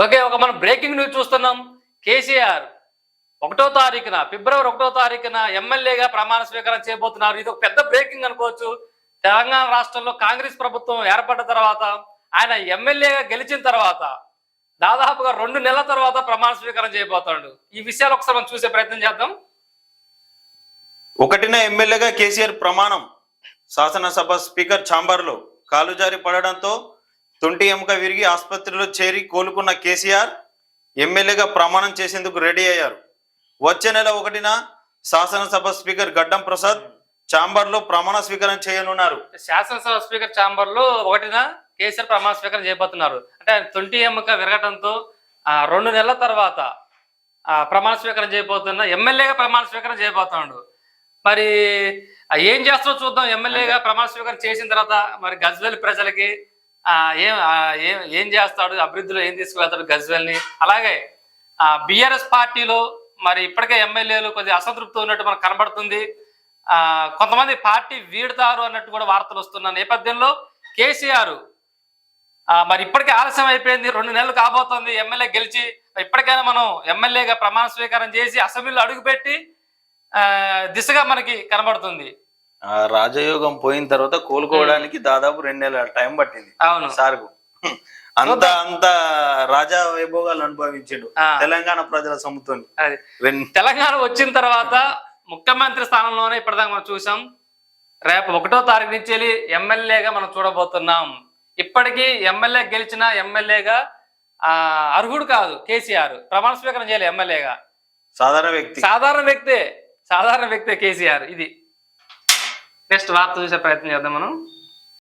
Okay, ఒక మనం breaking news చూస్తున్నాం. కేసీఆర్ ఫిబ్రవరి 1వ తారీఖున ఎమ్మెల్యేగా ప్రమాణ స్వీకారం చేయబోతున్నారు. ఇది ఒక పెద్ద బ్రేకింగ్ అనుకోవచ్చు. తెలంగాణ రాష్ట్రంలో కాంగ్రెస్ ప్రభుత్వం ఏర్పడ్డ తర్వాత ఆయన ఎమ్మెల్యేగా గెలిచిన తర్వాత దాదాపుగా 2 నెలల తర్వాత ప్రమాణ స్వీకారం చేయబోతాడు. ఈ విషయాలు ఒకసారి మనం చూసే ప్రయత్నం చేద్దాం. 1న ఎమ్మెల్యేగా కేసీఆర్ ప్రమాణం. శాసనసభ స్పీకర్ ఛాంబర్లో కాలు జారి పడడంతో తుంటి ఎముక విరిగి ఆసుపత్రిలో చేరి కోలుకున్న కేసీఆర్ ఎమ్మెల్యేగా ప్రమాణం చేసేందుకు రెడీ అయ్యారు. వచ్చే నెల 1న శాసనసభ స్పీకర్ గడ్డం ప్రసాద్ ఛాంబర్లో ప్రమాణ స్వీకారం చేయనున్నారు. శాసనసభ స్పీకర్ ఛాంబర్ లో 1న కేసీఆర్ ప్రమాణ స్వీకారం చేయబోతున్నారు. అంటే తుంటి ఎముక విరగటంతో 2 నెలల తర్వాత ప్రమాణ స్వీకారం చేయబోతున్నా ఎమ్మెల్యేగా ప్రమాణ స్వీకారం చేయబోతున్నాడు. మరి ఏం చేస్తారో చూద్దాం. ఎమ్మెల్యేగా ప్రమాణ స్వీకారం చేసిన తర్వాత మరి గజ్వేల్ ప్రజలకి ఏం చేస్తాడు, అభివృద్ధిలో ఏం తీసుకువెళ్తాడు గజ్వేల్ని. అలాగే బిఆర్ఎస్ పార్టీలో మరి ఇప్పటికే ఎమ్మెల్యేలు కొద్దిగా అసంతృప్తి ఉన్నట్టు మనకు కనబడుతుంది. కొంతమంది పార్టీ వీడతారు అన్నట్టు కూడా వార్తలు వస్తున్న నేపథ్యంలో కేసీఆర్ మరి ఇప్పటికే ఆలస్యం అయిపోయింది. 2 నెలలు కాబోతుంది ఎమ్మెల్యే గెలిచి. ఇప్పటికైనా మనం ఎమ్మెల్యేగా ప్రమాణ స్వీకారం చేసి అసెంబ్లీలో అడుగుపెట్టి దిశగా మనకి కనబడుతుంది. రాజయోగం పోయిన తర్వాత కోలుకోవడానికి దాదాపు 2 నెలల టైం పట్టింది. అవును సార్కు అంత రాజా వైభోగాలు అనుభవించాడు తెలంగాణ ప్రజల సొమ్ముతో. తెలంగాణ వచ్చిన తర్వాత ముఖ్యమంత్రి స్థానంలోనే ఇప్పటిదాకా మనం చూసాం. రేపు 1వ తారీఖు నుంచి వెళ్ళి ఎమ్మెల్యేగా మనం చూడబోతున్నాం. ఇప్పటికీ ఎమ్మెల్యే గెలిచిన ఎమ్మెల్యేగా అర్హుడు కాదు కేసీఆర్. ప్రమాణ స్వీకారం చేయాలి ఎమ్మెల్యేగా. సాధారణ వ్యక్తే కేసీఆర్. ఇది నెక్స్ట్ వార్త చూసే ప్రయత్నం చేద్దాం మనం.